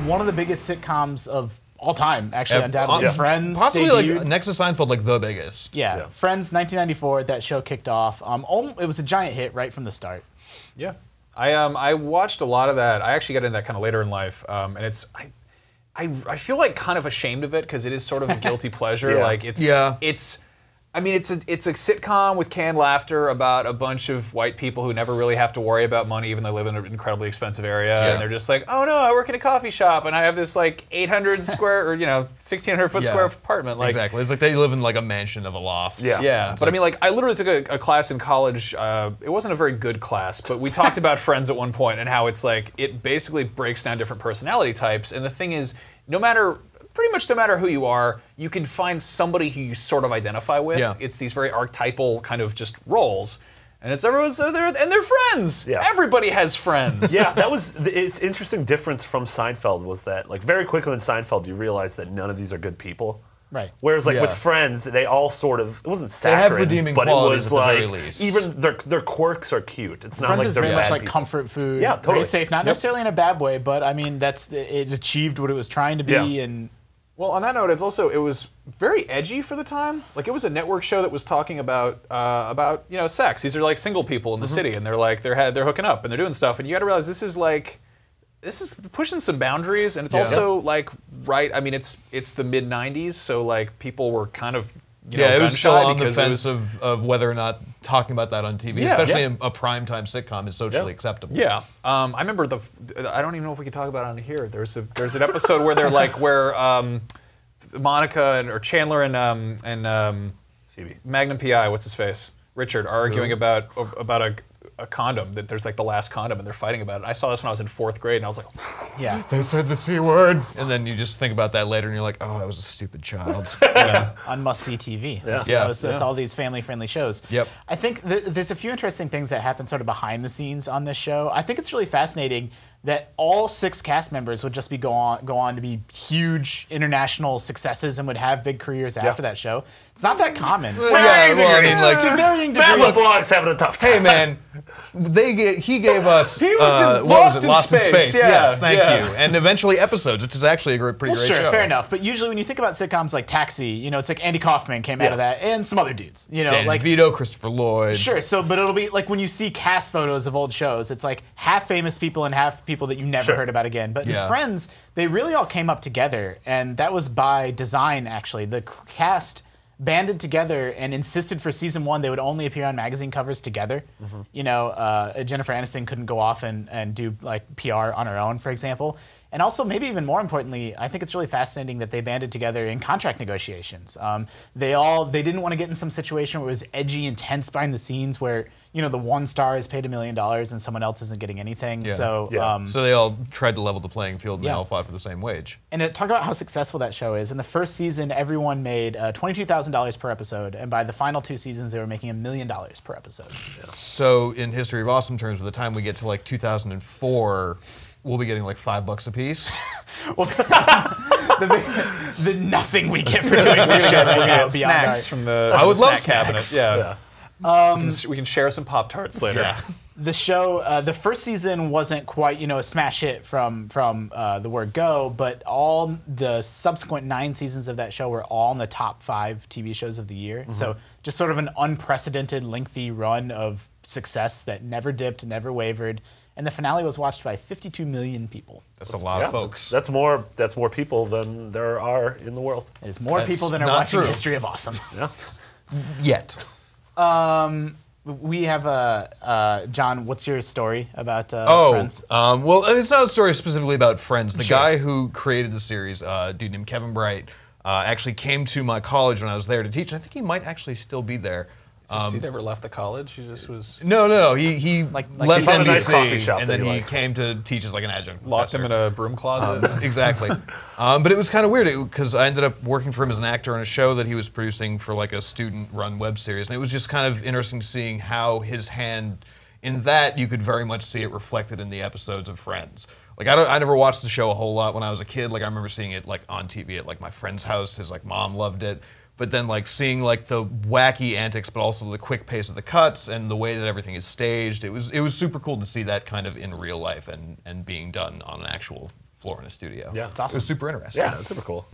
one of the biggest sitcoms of all time, actually, undoubtedly. Friends possibly debuted. like next to Seinfeld, like the biggest. Yeah, Friends, 1994. That show kicked off. It was a giant hit right from the start. Yeah, I watched a lot of that. I actually got into that kind of later in life, and it's I feel like kind of ashamed of it because it is sort of a guilty pleasure. Like it's I mean, it's a sitcom with canned laughter about a bunch of white people who never really have to worry about money, even though they live in an incredibly expensive area. And they're just like, oh no, I work in a coffee shop and I have this like 800 square or 1,600 foot square apartment. Like, exactly, it's like they live in like a mansion of a loft. Yeah. But I mean, like, I literally took a class in college. It wasn't a very good class, but we talked about Friends at one point and how it's like it basically breaks down different personality types. And the thing is, pretty much no matter who you are, you can find somebody who you sort of identify with. It's these very archetypal kind of just roles. And it's everyone's there, and they're friends. Everybody has friends. It's interesting difference from Seinfeld was that, like, very quickly in Seinfeld, you realize that none of these are good people. Right. Whereas, like, with Friends, they all sort of, it wasn't saccharine, they have redeeming but it was at the like, very least. even their quirks are cute. It's not Friends like is they're very bad much like people. comfort food. Yeah, totally. Very safe, not necessarily in a bad way, but I mean, it achieved what it was trying to be. And well, on that note, it was very edgy for the time. Like, it was a network show that was talking about sex. These are like single people in the city, and they're hooking up and they're doing stuff, and you got to realize this is pushing some boundaries, and it's also like I mean, it's the mid '90s, so like people were kind of it was still on the fence of whether or not talking about that on TV, especially a primetime sitcom, is socially acceptable. I remember I don't even know if we can talk about it on here. There's an episode where they're like Monica or Chandler and Phoebe. Magnum PI, what's his face, Richard, are arguing about a condom, that there's like the last condom, and they're fighting about it. I saw this when I was in 4th grade, and I was like, yeah, they said the C word, and then you just think about that later, and you're like, oh, I was a stupid child. On must-see TV. That's all these family-friendly shows. I think there's a few interesting things that happen sort of behind the scenes on this show. I think it's really fascinating that all 6 cast members would just go on to be huge international successes and would have big careers after that show. It's not that common. I mean, like, to varying degrees. Matt LeBlanc's having a tough time. Hey, man, he gave us he was Lost in Space. Yes, thank you. And eventually Episodes, which is actually a pretty great show. Fair enough. But usually when you think about sitcoms like Taxi, it's like Andy Kaufman came out of that, and some other dudes. Danny DeVito, Christopher Lloyd. Sure. But it'll be like when you see cast photos of old shows, it's like half famous people and half people that you never heard about again. But in Friends, they really all came up together, and that was by design, actually. The cast banded together and insisted for season 1 they would only appear on magazine covers together. Jennifer Aniston couldn't go off and do like PR on her own, for example. And also, maybe even more importantly, I think it's really fascinating that they banded together in contract negotiations. They didn't want to get in some situation where it was edgy and tense behind the scenes, where the one star is paid $1 million and someone else isn't getting anything. So they all tried to level the playing field, and they all fought for the same wage. And to talk about how successful that show is, in the first season, everyone made $22,000 per episode, and by the final 2 seasons, they were making $1 million per episode. So in History of Awesome terms, by the time we get to like 2004, we'll be getting like $5 a piece. Well, the nothing we get for doing this show right now. Snacks from the snack cabinet. We can share some Pop-Tarts later. The show, the first season wasn't quite, a smash hit from the word go, but all the subsequent 9 seasons of that show were all in the top 5 TV shows of the year. So just sort of an unprecedented, lengthy run of success that never dipped, never wavered. And the finale was watched by 52 million people. That's a lot of folks. That's more people than there are in the world. It is more people than are watching History of Awesome. Yet. We have John. What's your story about Friends? Well, it's not a story specifically about Friends. The guy who created the series, a dude named Kevin Bright, actually came to my college when I was there to teach. I think he might actually still be there. He never left the college. He just was. No. He left NBC, a nice coffee shop and then he came to teach as like an adjunct. Locked him in a broom closet. Exactly. But it was kind of weird because I ended up working for him as an actor on a show that he was producing for like a student-run web series, and it was just kind of interesting seeing how his hand in that, you could very much see it reflected in the episodes of Friends. Like I never watched the show a whole lot when I was a kid. Like I remember seeing it like on TV at like my friend's house. His like mom loved it. But then like seeing like the wacky antics, but also the quick pace of the cuts and the way that everything is staged, it was super cool to see that kind of in real life and being done on an actual floor in a studio. Yeah, it's awesome. It was super interesting. Yeah, it's super cool.